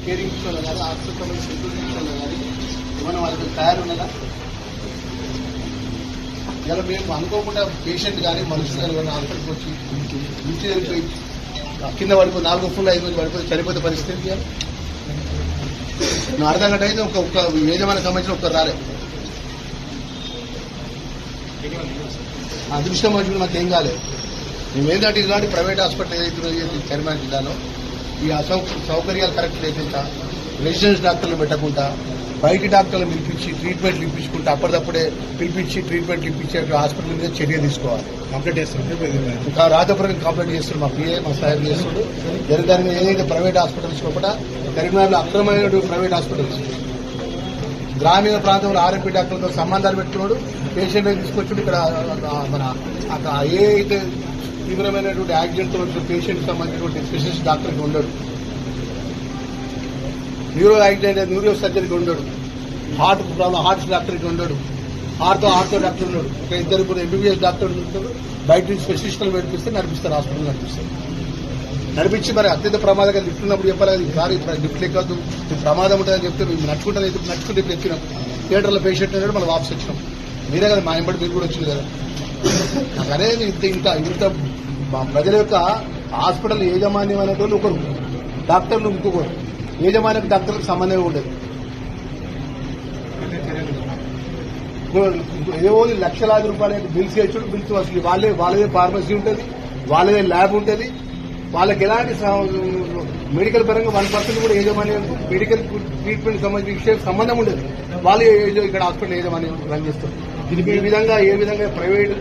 Caring విషయంలో కానీ hospital security విషయంలో కానీ ఏమైనా వాళ్ళకి తయారున్నదా? ఇలా మేము అనుకోకుండా పేషెంట్ కానీ మనుషులు కానీ హాస్పిటల్కి వచ్చి ఇంటి వెళ్ళిపోయి కింద పడిపోయి 4 ఫుల్ 5 మంది పడిపోయి చనిపోతే పరిస్థితి నువ్వు అర్థం గంట అయితే ఒక్క యజమానికి సంబంధించిన ఒక్కరు రాలే. అదృష్టం మనుషులు మాకు ఏం కాలేదు. మేమేంటంటే ఇలాంటి ప్రైవేట్ హాస్పిటల్ ఏదైతే కరీంనగర్ జిల్లాలో ఈ సౌకర్యాలు కరెక్ట్ లేకుండా రెసిడెన్స్ డాక్టర్లు పెట్టకుండా బయట డాక్టర్లు పిలిపించి ట్రీట్మెంట్లు ఇప్పించుకుంటే అప్పటిదప్పుడే పిలిపించి ట్రీట్మెంట్లు ఇప్పించే హాస్పిటల్ మీద చర్య తీసుకోవాలి. కంప్లైంట్ చేస్తున్నాం, రాజపురం కంప్లైంట్ చేస్తున్నాడు, మా పిఏ మా సాయం చేస్తున్నాడు. దాని మీద ఏదైతే ప్రైవేట్ హాస్పిటల్స్ లోపల కరీంనగర్లో అక్రమమైన ప్రైవేట్ హాస్పిటల్స్ గ్రామీణ ప్రాంతంలో ఆర్ఎంపీ డాక్టర్లతో సంబంధాలు పెట్టుకున్నాడు. పేషెంట్ తీసుకొచ్చుడు ఇక్కడ మన ఏ అయితే తీవ్రమైనటువంటి యాక్సిడెంట్ పేషెంట్ సంబంధించినటువంటి స్పెషలిస్ట్ డాక్టర్కి ఉండడు, న్యూరో యాక్సిడెంట్ న్యూరో సర్జరీకి ఉండడు, హార్ట్ ప్రాబ్లం హార్ట్ డాక్టర్కి ఉండడు, ఆర్థో డాక్టర్ ఉన్నాడు. ఇక్కడ 2 ఎంబీబీఎస్ డాక్టర్లు ఉంటారు. బయట నుంచి స్పెషలిస్టులు నడిపిస్తే నడిపిస్తారు, హాస్పిటల్ నడిపిస్తారు. నడిపించి మరి అత్యంత ప్రమాదంగా లిఫ్ట్ ఉన్నప్పుడు చెప్పాలి, కాదు లిఫ్ట్ ఎక్కద్దు ప్రమాదం ఉంటుందని చెప్తే మేము నడుచుకుంటే ఇప్పుడు ఎక్కినాం. థియేటర్లో పేషెంట్ ఉన్నాడు, మనం వాపస్ వచ్చినాం. మీరే కదా మా ఎంబడి మీరు కూడా వచ్చింది కదా. నాకు అనేది ఇంత ప్రజల యొక్క హాస్పిటల్ యాజమాన్యం అనేటువంటి ఒకరు, డాక్టర్లు ఇంకొకరు, యాజమాన్యం డాక్టర్లకు సంబంధమే ఉండదు. ఏవో లక్షలాది రూపాయల బిల్స్ వేసుడు, బిల్స్ వసూలు వాళ్ళదే ఫార్మసీ ఉంటుంది, వాళ్ళదే ల్యాబ్ ఉంటుంది. వాళ్ళకి ఎలాంటి మెడికల్ పరంగా 1% కూడా యాజమాన్యం మెడికల్ ట్రీట్మెంట్ సంబంధించిన విషయం సంబంధం ఉండదు. వాళ్ళు ఇక్కడ హాస్పిటల్ యాజమాన్యం రన్ చేస్తారు. ఇది ఏ విధంగా ప్రైవేట్